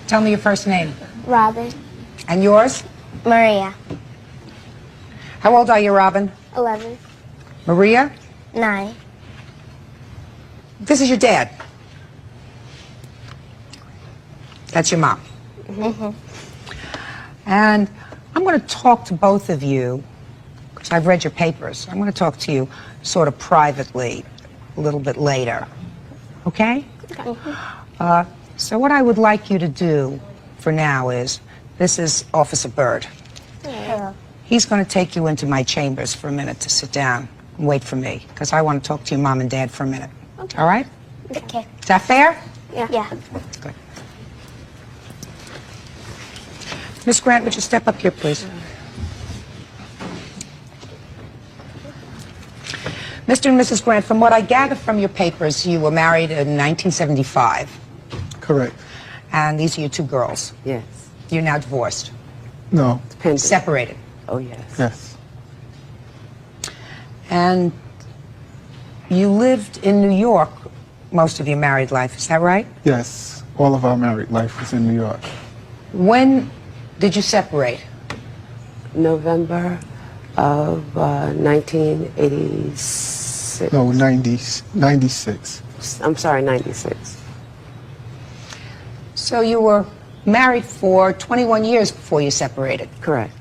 Tell me your first name. Robin. And yours? Maria. How old are you, Robin? 11. Maria? 9. This is your dad. That's your mom. Mm-hmm. And I'm going to talk to both of you, because I've read your papers. I'm going to talk to you sort of privately a little bit later. Okay? Mm-hmm. So what I would like you to do for now is, this is Officer Byrd. Hello. He's going to take you into my chambers for a minute to sit down and wait for me, because I want to talk to your mom and dad for a minute. Okay. All right? Okay. Is that fair? Yeah. Good. Miss Grant, would you step up here, please? Mr. and Mrs. Grant, from what I gather from your papers, you were married in 1975. Correct. And these are your two girls. Yes. You're now divorced. No. Dependent. Separated. Oh, yes. Yes. And you lived in New York most of your married life, is that right? Yes. All of our married life was in New York. When did you separate? November of 1986. No, 96. I'm sorry, 96. So you were married for 21 years before you separated. Correct.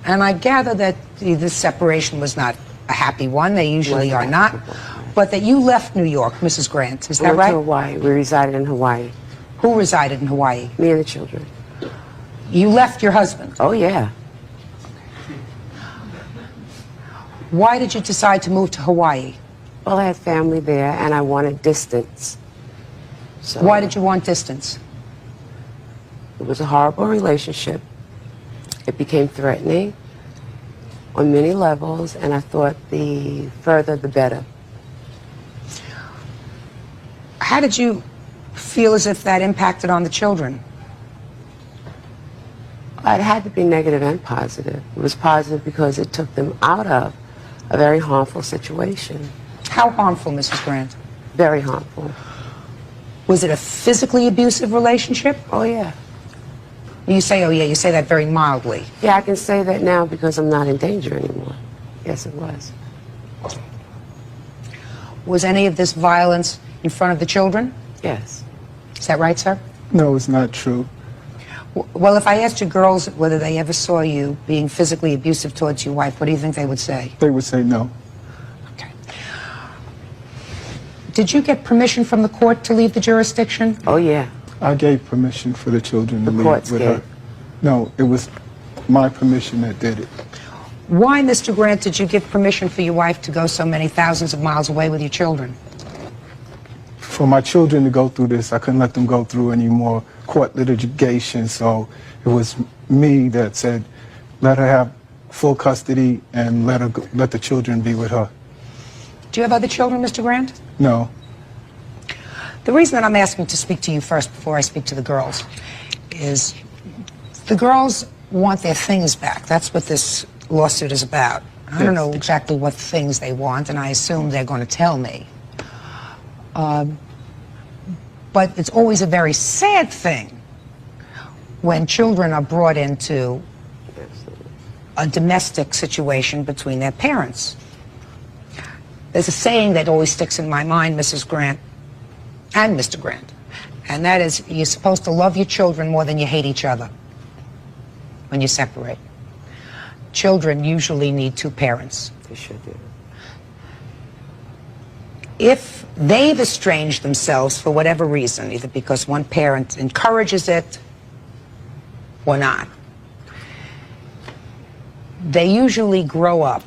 And I gather that this separation was not a happy one. They usually are not. But that you left New York, Mrs. Grant. Is that We went right? to Hawaii. We resided in Hawaii. Who resided in Hawaii? Me and the children. You left your husband. Oh, yeah. Why did you decide to move to Hawaii? Well, I had family there, and I wanted distance. So Why did you want distance? It was a horrible relationship. It became threatening on many levels, and I thought the further, the better. How did you feel as if that impacted on the children? It had to be negative and positive. It was positive because it took them out of a very harmful situation. How harmful, Mrs. Grant? Very harmful. Was it a physically abusive relationship? Oh, yeah. You say, oh yeah, you say that very mildly. Yeah, I can say that now because I'm not in danger anymore. Yes, it was. Was any of this violence in front of the children? Yes. Is that right, sir? No, it's not true. Well, if I asked your girls whether they ever saw you being physically abusive towards your wife, what do you think they would say? They would say no. Okay. Did you get permission from the court to leave the jurisdiction? Oh, yeah. I gave permission for the children to The leave courts with gave. her. No, it was my permission that did it. Why, Mr. Grant, did you give permission for your wife to go so many thousands of miles away with your children? For my children to go through this, I couldn't let them go through any more court litigation, so it was me that said, let her have full custody and let the children be with her. Do you have other children, Mr. Grant? No. The reason that I'm asking to speak to you first before I speak to the girls is the girls want their things back. That's what this lawsuit is about. I don't know exactly what things they want, and I assume they're going to tell me. But it's always a very sad thing when children are brought into a domestic situation between their parents. There's a saying that always sticks in my mind, Mrs. Grant and Mr. Grant, and that is, you're supposed to love your children more than you hate each other when you separate. Children usually need two parents. They should do. If they've estranged themselves for whatever reason, either because one parent encourages it or not, they usually grow up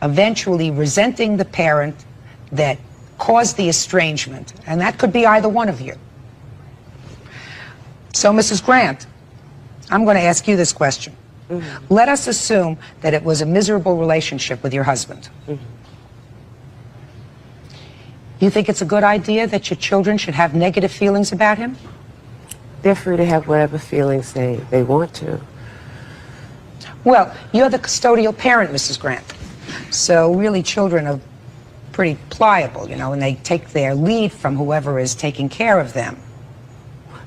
eventually resenting the parent that caused the estrangement, and that could be either one of you. So, Mrs. Grant, I'm going to ask you this question. Mm-hmm. Let us assume that it was a miserable relationship with your husband. Mm-hmm. You think it's a good idea that your children should have negative feelings about him? They're free to have whatever feelings they want to. Well, you're the custodial parent, Mrs. Grant. So really children are pretty pliable, you know, and they take their lead from whoever is taking care of them.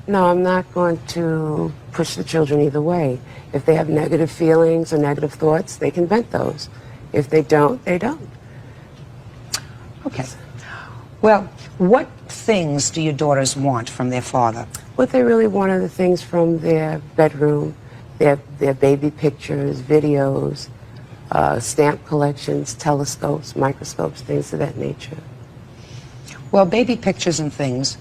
No, I'm not going to push the children either way. If they have negative feelings or negative thoughts, they can vent those. If they don't, they don't. Okay. Well, what things do your daughters want from their father? What they really want are the things from their bedroom, their baby pictures, videos, stamp collections, telescopes, microscopes, things of that nature. Well, baby pictures and things,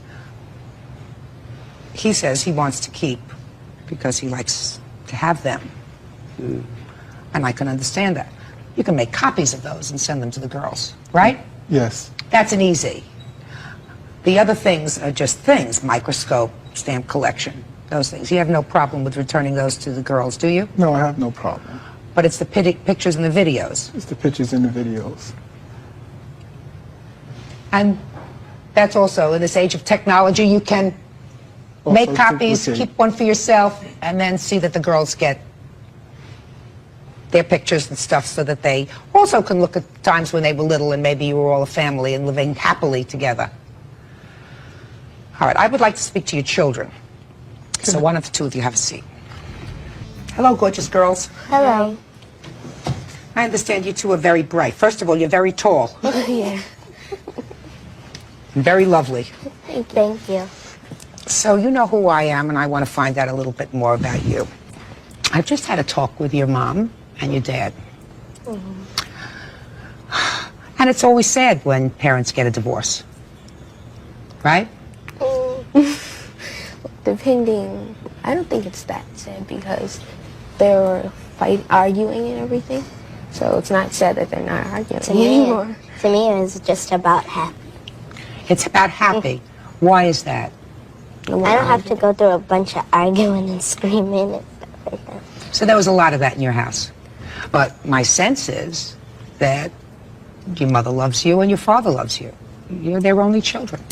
he says he wants to keep because he likes to have them. And I can understand that. You can make copies of those and send them to the girls, right? Yes. That's an easy. The other things are just things, microscope, stamp collection, those things. You have no problem with returning those to the girls, do you? No, I have no problem. But it's the pictures and the videos. It's the pictures and the videos. And that's also, in this age of technology, you can make Also copies, duplicate. keep one for yourself, and then see that the girls get their pictures and stuff so that they also can look at times when they were little and maybe you were all a family and living happily together. All right, I would like to speak to your children. So one of the two of you have a seat. Hello, gorgeous girls. Hello. I understand you two are very bright. First of all, you're very tall. Yeah. And very lovely. Thank you. So you know who I am, and I want to find out a little bit more about you. I've just had a talk with your mom and your dad. And it's always sad when parents get a divorce. Right? Depending, I don't think it's that sad because they were arguing and everything. So it's not sad that they're not arguing anymore. To me, it was just about happy. It's about happy. Why is that? No more I don't have arguing. to go through a bunch of arguing and screaming and stuff like that. So there was a lot of that in your house. But my sense is that your mother loves you and your father loves you. You're their only children.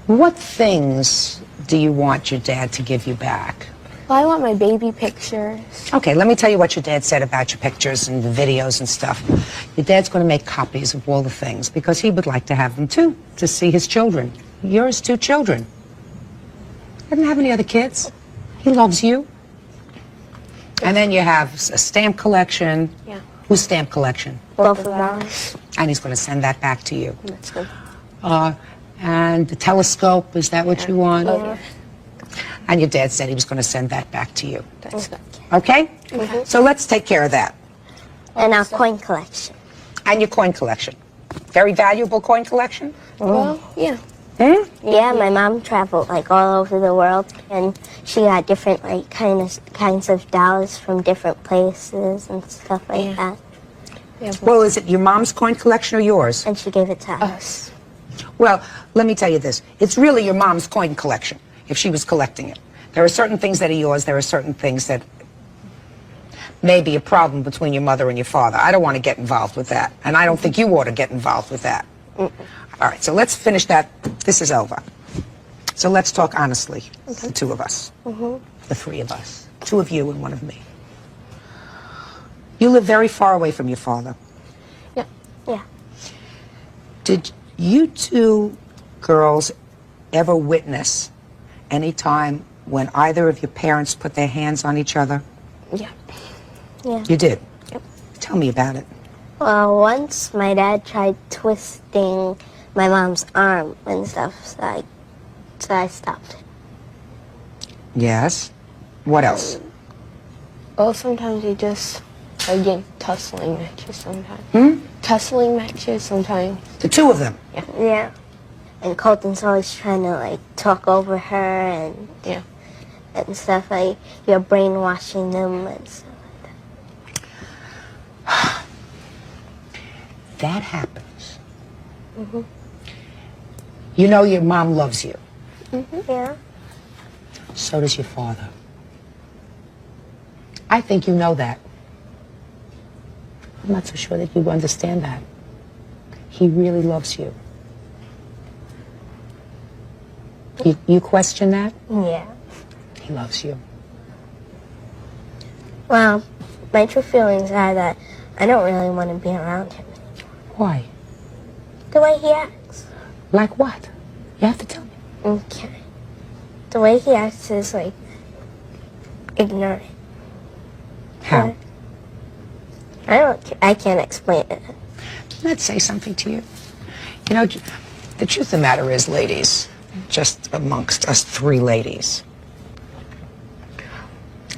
What things do you want your dad to give you back? Well, I want my baby pictures. Okay, let me tell you what your dad said about your pictures and the videos and stuff. Your dad's going to make copies of all the things because he would like to have them too, to see his children. Yours, 2 children. Doesn't have any other kids. He loves you. And then you have a stamp collection. Yeah. Whose stamp collection? Both of ours. And he's going to send that back to you. That's good. And the telescope, is that what you want? Oh, yeah. And your dad said he was going to send that back to you. That's good. Okay? So let's take care of that. And our coin collection. And your coin collection. Very valuable coin collection? Well, yeah. Yeah, my mom traveled like all over the world, and she got different like kinds of dollars from different places and stuff like Yeah. that. Well, is it your mom's coin collection or yours? And she gave it to us. Us. Well, let me tell you this. It's really your mom's coin collection, if she was collecting it. There are certain things that are yours. There are certain things that may be a problem between your mother and your father. I don't want to get involved with that. And I don't think you ought to get involved with that. All right, so let's finish that. This is over. So let's talk honestly, the 2 of us. The 3 of us. 2 of you and 1 of me. You live very far away from your father. Yeah. Yeah. Did you 2 girls ever witness any time when either of your parents put their hands on each other? Yeah. Yeah. You did? Yep. Tell me about it. Well, once my dad tried twisting my mom's arm and stuff, so I stopped it. Yes. What else? Well, sometimes you just get tussling matches sometimes. Tussling matches sometimes. The 2 of them. Yeah. And Colton's always trying to like talk over her and Yeah. stuff like you're brainwashing them and stuff. That happens. You know your mom loves you. Yeah. So does your father. I think you know that. I'm not so sure that you understand that. He really loves you. You question that? Yeah. He loves you. Well, my true feelings are that I don't really want to be around him. Why? The way he acts. Like what? You have to tell me. Okay. The way he acts is like ignorant. How? I can't explain it. Doesn't that say something to you? You know, the truth of the matter is, ladies, just amongst us three ladies,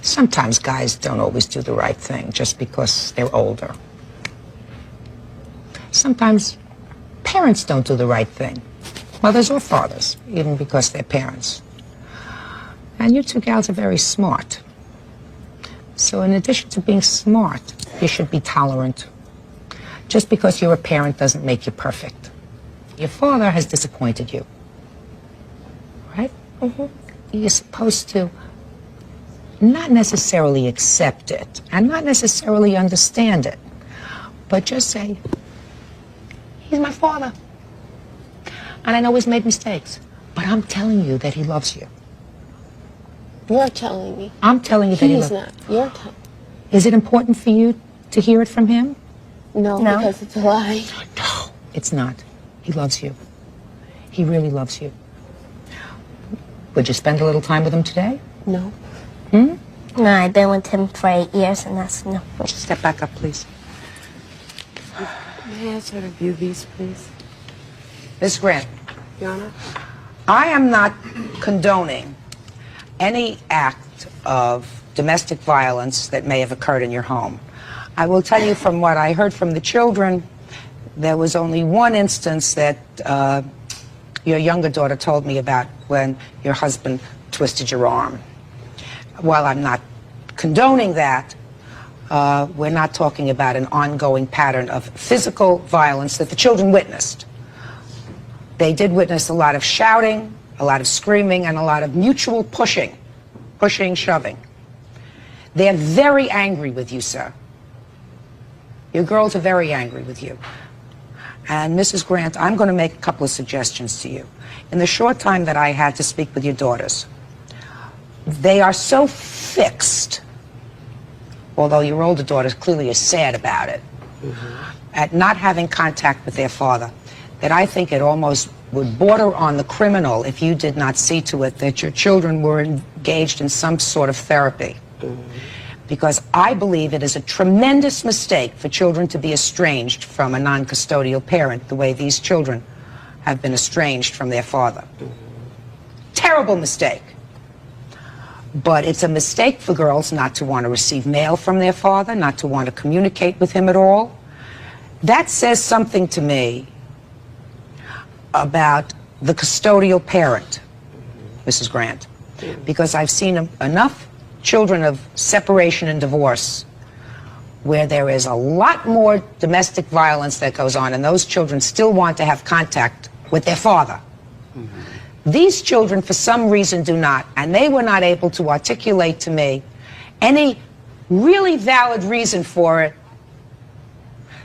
sometimes guys don't always do the right thing just because they're older. Sometimes parents don't do the right thing, mothers or fathers, even because they're parents. And you two gals are very smart. So in addition to being smart, you should be tolerant. Just because you're a parent doesn't make you perfect. Your father has disappointed you, right? Mm-hmm. You're supposed to not necessarily accept it and not necessarily understand it, but just say, he's my father. And I know he's made mistakes, but I'm telling you that he loves you. You're telling me. I'm telling you that he He's loves not. You're telling Is it important for you to hear it from him? No, No. because it's a lie. No, it's not. He loves you. He really loves you. Would you spend a little time with him today? No. No, I've been with him for 8 years, and that's enough. Step back up, please. May I ask her to view these, please? Ms. Grant, Your Honor? I am not condoning any act of domestic violence that may have occurred in your home. I will tell you from what I heard from the children, there was only one instance that your younger daughter told me about when your husband twisted your arm. While I'm not condoning that, we're not talking about an ongoing pattern of physical violence that the children witnessed. They did witness a lot of shouting, a lot of screaming, and a lot of mutual pushing, shoving. They're very angry with you, sir. Your girls are very angry with you. And Mrs. Grant, I'm going to make a couple of suggestions to you. In the short time that I had to speak with your daughters, they are so fixed, although your older daughter clearly is sad about it, at not having contact with their father, that I think it almost would border on the criminal if you did not see to it that your children were engaged in some sort of therapy. Because I believe it is a tremendous mistake for children to be estranged from a non-custodial parent the way these children have been estranged from their father. Terrible mistake. But it's a mistake for girls not to want to receive mail from their father, not to want to communicate with him at all. That says something to me about the custodial parent, Mrs. Grant, because I've seen enough children of separation and divorce where there is a lot more domestic violence that goes on, and those children still want to have contact with their father. These children, for some reason, do not, and they were not able to articulate to me any really valid reason for it.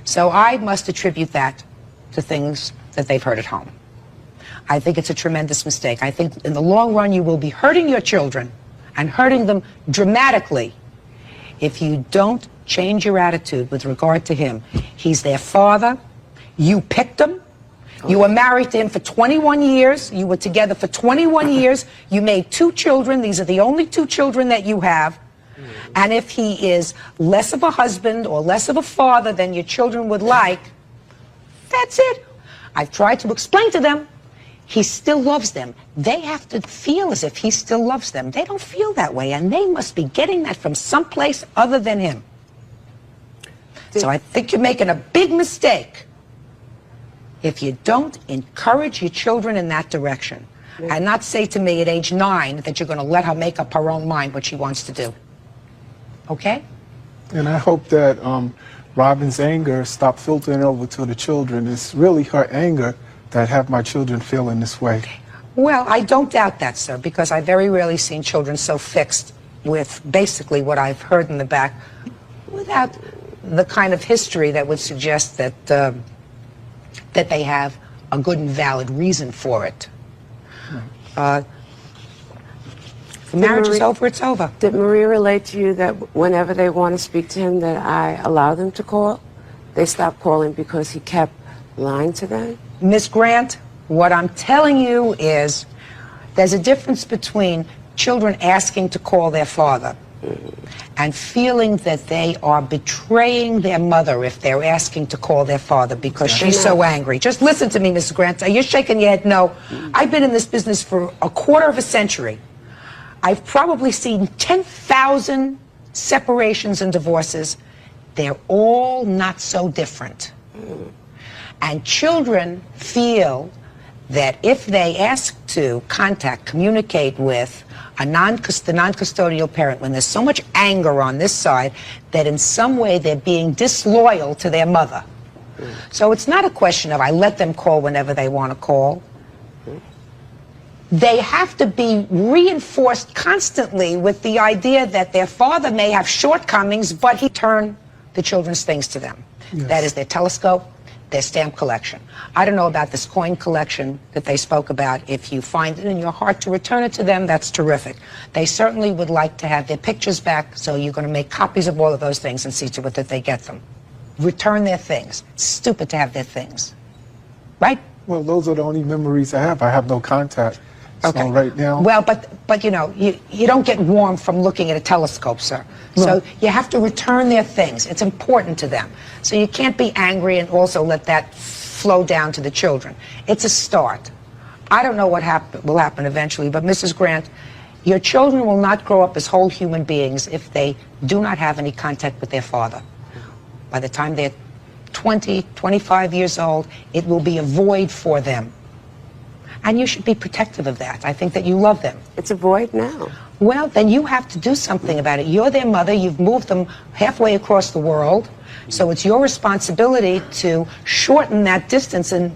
So I must attribute that to things that they've heard at home. I think it's a tremendous mistake. I think in the long run you will be hurting your children and hurting them dramatically if you don't change your attitude with regard to him. He's their father. You picked him. You were married to him for 21 years. You were together for 21 years. You made 2 children. These are the only 2 children that you have. And if he is less of a husband or less of a father than your children would like, that's it. I've tried to explain to them, he still loves them. They have to feel as if he still loves them. They don't feel that way, and they must be getting that from someplace other than him. So I think you're making a big mistake if you don't encourage your children in that direction and not say to me at age 9 that you're going to let her make up her own mind what she wants to do. Okay? And I hope that Robin's anger stopped filtering over to the children. It's really her anger that have my children feeling this way. Well, I don't doubt that, sir, because I've very rarely seen children so fixed with basically what I've heard in the back without the kind of history that would suggest that that they have a good and valid reason for it. The marriage is over, it's over. Did Maria relate to you that whenever they want to speak to him that I allow them to call? They stopped calling because he kept lying to them? Miss Grant, What I'm telling you is there's a difference between children asking to call their father and feeling that they are betraying their mother if they're asking to call their father because she's so angry. Just listen to me, Mrs. Grant. You're shaking your head no. I've been in this business for a quarter of a century. I've probably seen 10,000 separations and divorces. They're all not so different. And children feel that if they ask to communicate with the non-custodial parent, when there's so much anger on this side, that in some way they're being disloyal to their mother. So it's not a question of I let them call whenever they want to call. They have to be reinforced constantly with the idea that their father may have shortcomings, but he turned the children's things to them. Yes. That is their telescope, their stamp collection. I don't know about this coin collection that they spoke about. If you find it in your heart to return it to them, that's terrific. They certainly would like to have their pictures back, so you're going to make copies of all of those things and see to it that they get them. Return their things. It's stupid to have their things. Right? Well, those are the only memories I have. I have no contact. Okay. So right now. Well, but you know, you don't get warm from looking at a telescope, sir. So you have to return their things. It's important to them. So you can't be angry and also let that flow down to the children. It's a start. I don't know what will happen eventually, but Mrs. Grant, your children will not grow up as whole human beings if they do not have any contact with their father. By the time they're 20, 25 years old, it will be a void for them. And you should be protective of that. I think that you love them. It's a void now. Well, then you have to do something about it. You're their mother. You've moved them halfway across the world. So it's your responsibility to shorten that distance and